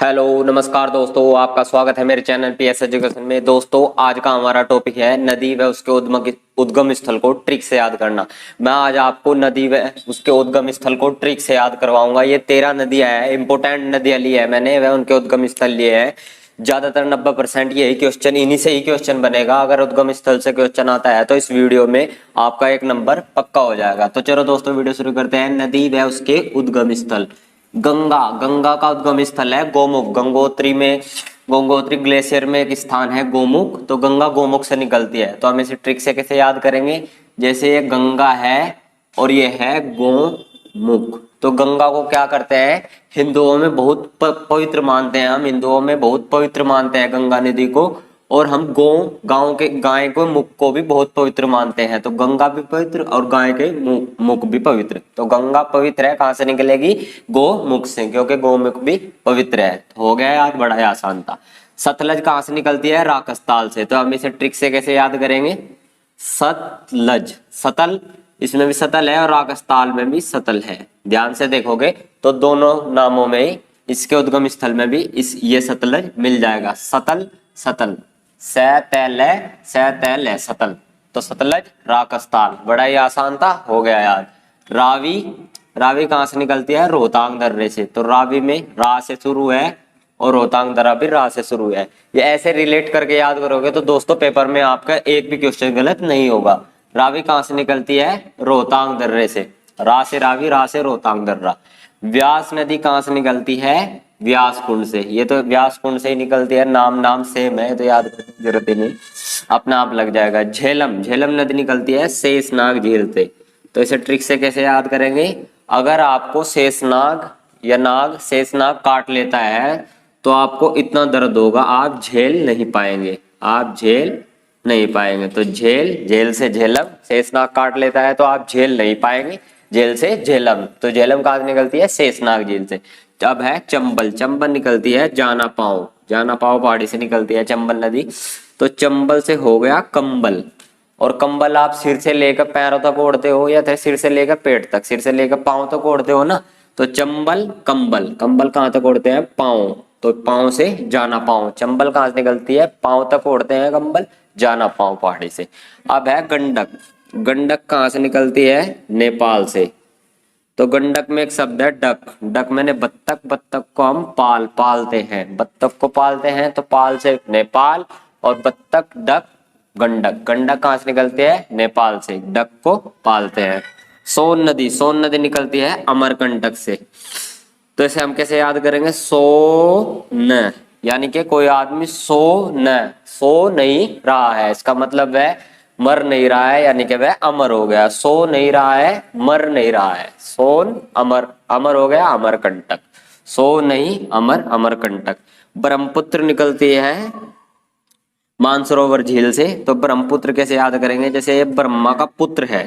Hello नमस्कार दोस्तों, आपका स्वागत है मेरे चैनल पीएस एजुकेशन में। दोस्तों आज का हमारा टॉपिक है नदी व उसके उद्गम स्थल को ट्रिक से याद करना। मैं आज आपको नदी व उसके उद्गम स्थल को ट्रिक से याद करवाऊंगा। ये 13 नदियां हैं, इंपोर्टेंट नदियां ली है मैंने, वह उनके उद्गम स्थल लिए हैं। ज्यादातर 90% यही क्वेश्चन, इन्हीं से ही क्वेश्चन बनेगा। अगर उद्गम स्थल से क्वेश्चन आता है तो इस वीडियो में आपका एक नंबर पक्का हो जाएगा। तो चलो दोस्तों वीडियो शुरू करते हैं। नदी व उसके उद्गम स्थल। गंगा, गंगा का उद्गम स्थल है गोमुख। गंगोत्री ग्लेशियर में एक स्थान है गोमुख, तो गंगा गोमुख से निकलती है। तो हम इसे ट्रिक से कैसे याद करेंगे, जैसे ये गंगा है और ये है गोमुख, तो गंगा को क्या करते हैं, हिंदुओं में बहुत पवित्र मानते हैं। हम हिंदुओं में बहुत पवित्र मानते हैं गंगा नदी को, और हम गाय को मुख को भी बहुत पवित्र मानते हैं। तो गंगा भी पवित्र और गाय के मुख भी पवित्र। तो गंगा पवित्र है, कहां से निकलेगी, गोमुख से, क्योंकि गोमुख भी पवित्र है। तो हो गया याद, बड़ा ही आसान था। सतलज कहां से निकलती है, राकसताल से। तो हम इसे ट्रिक से कैसे याद करेंगे, सतलज, सतल, इसमें भी सतल है और राकसताल में भी सतल है। ध्यान से देखोगे तो दोनों नामों में, इसके उद्गम स्थल में भी ये सतलज मिल जाएगा। सतल सतल, सतल है सतल, तो सतलज राकसताल, बड़ा ही आसान था, हो गया याद। रावी, रावी कहां से निकलती है, रोहतांग दर्रे से। तो रावी में रा से शुरू है और रोहतांग दर्रा भी रा से शुरू है। ये ऐसे रिलेट करके याद करोगे तो दोस्तों पेपर में आपका एक भी क्वेश्चन गलत नहीं होगा। रावी कहां से निकलती है, रोहतांग दर्रे से। रा से रावी, रा से रोहतांग दर्रा। व्यास नदी कहां से निकलती है, व्यास कुंड से। ये तो व्यास कुंड से ही निकलती है, नाम सेम है तो याद करने की जरूरत ही नहीं, अपना आप लग जाएगा। झेलम, झेलम नदी निकलती है शेषनाग झील से। तो इसे ट्रिक से कैसे याद करेंगे, अगर आपको शेषनाग या शेषनाग काट लेता है तो आपको इतना दर्द होगा, आप झेल नहीं पाएंगे, आप झेल नहीं पाएंगे। तो झेल से झेलम, शेषनाग काट लेता है तो आप झेल नहीं पाएंगे, झेल से झेलम। तो झेलम कहां से निकलती है, शेषनाग झील से। अब है चंबल, चंबल निकलती है जाना पाओ पहाड़ी से निकलती है चंबल नदी। तो चंबल से हो गया कंबल, और कंबल आप सिर से लेकर पैरों तक ओढ़ते हो या फिर सिर से लेकर पेट तक, सिर से लेकर पांव तक ओढ़ते हो ना। तो चंबल कंबल, कंबल कहां तक ओढ़ते हैं, पांव, तो पांव से जाना पांव। चंबल कहां से निकलती है, पांव तक ओढ़ते हैं कंबल, जाना पांव पहाड़ी से। अब है गंडक, गंडक कहां से निकलती है, नेपाल से। तो गंडक में एक शब्द है डक, डक मैंने बत्तख, बत्तख को हम पालते हैं, बत्तख को पालते हैं तो पाल से नेपाल, और बत्तख डक गंडक, गंडक कहां से निकलती है, नेपाल से, डक को पालते हैं। सोन नदी, सोन नदी निकलती है अमरकंटक से। तो इसे हम कैसे याद करेंगे, सो न, यानी कि कोई आदमी सो नहीं रहा है, इसका मतलब वह मर नहीं रहा है, यानी कि वह अमर हो गया। सो नहीं रहा है, मर नहीं रहा है, सोन अमर, अमर हो गया अमरकंटक। सो नहीं अमर, अमरकंटक। ब्रह्मपुत्र निकलती है मानसरोवर झील से। तो ब्रह्मपुत्र कैसे याद करेंगे, जैसे ये ब्रह्मा का पुत्र है,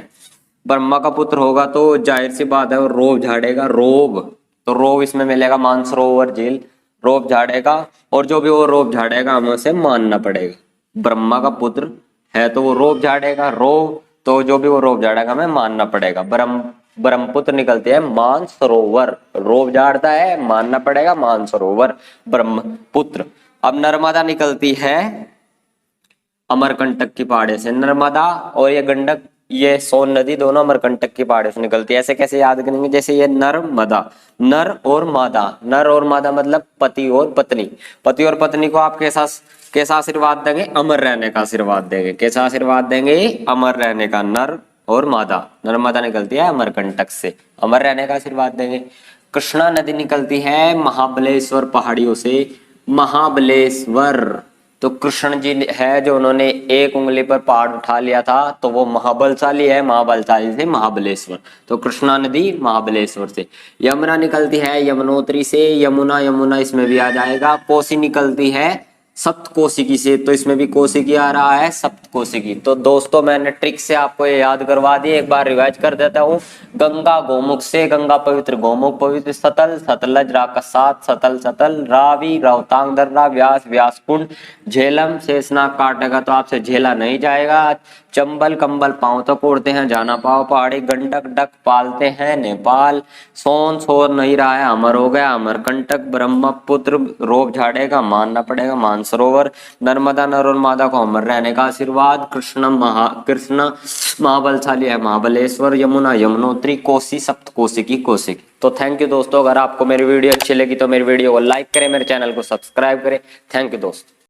ब्रह्मा का पुत्र होगा तो जाहिर सी बात है वो रोब झाड़ेगा, रोब, तो रोब इसमें मिलेगा मानसरोवर झील, रोब झाड़ेगा, और जो भी वो रोब झाड़ेगा हमें उसे मानना पड़ेगा। ब्रह्मा का पुत्र है तो वो रोब झाड़ेगा, रोब, तो जो भी वो रोब झाड़ेगा हमें मानना पड़ेगा। ब्रह्मपुत्र निकलती है मानसरोवर, रोब झाड़ता है, मानना पड़ेगा मानसरोवर, ब्रह्मपुत्र। अब नर्मदा निकलती है अमरकंटक की पहाड़ी से, नर्मदा और ये गंडक, ये सोन नदी दोनों अमरकंटक की पहाड़ी से निकलती है। ऐसे कैसे याद करेंगे, जैसे ये नर्मदा, नर और मादा, नर और मादा मतलब पति और पत्नी, पति और पत्नी को आप कैसा आशीर्वाद देंगे, अमर रहने का आशीर्वाद देंगे। कैसा आशीर्वाद देंगे, अमर रहने का। नर और मादा, नर्मदा निकलती है अमरकंटक से, अमर रहने का आशीर्वाद देंगे। कृष्णा नदी निकलती है महाबलेश्वर पहाड़ियों से, महाबलेश्वर, तो कृष्ण जी है जो उन्होंने एक उंगली पर पहाड़ उठा लिया था, तो वो महाबलशाली है, महाबलशाली से महाबलेश्वर। तो कृष्णा नदी महाबलेश्वर से। यमुना निकलती है यमुनोत्री से, यमुना, यमुना इसमें भी आ जाएगा। कोसी निकलती है सप्तकोशिकी से, तो इसमें भी कोशिकी आ रहा है सप्तकोशिकी। तो दोस्तों मैंने ट्रिक से आपको ये याद करवा दी, एक बार रिवाइज कर देता हूँ। गंगा गोमुख से, गंगा पवित्र, गोमुख पवित्र, सतल सतलज, राकसात सतल सतल, रावी रोहतांग दर्रा, व्यास व्यास कुंड, झेलम शेषनाग काटेगा तो आपसे झेला नहीं जाएगा, चंबल कंबल पांव तक ओढ़ते हैं जाना पाओ पहाड़ी, गंडक डक पालते हैं नेपाल, सोन सोर नहीं रहा है अमर हो गया अमरकंटक, ब्रह्मपुत्र रोग झाड़ेगा मानना पड़ेगा मानसरोवर, नर्मदा नरोन्मादा को अमर रहने का आशीर्वाद, कृष्ण महाबलशाली है महाबलेश्वर, यमुना यमुनोत्री, कोसी सप्तकोशिकी कोशिकी। तो थैंक यू दोस्तों, अगर आपको मेरी वीडियो अच्छी लगी तो मेरी वीडियो को लाइक करें, मेरे चैनल को सब्सक्राइब करें। थैंक यू दोस्तों।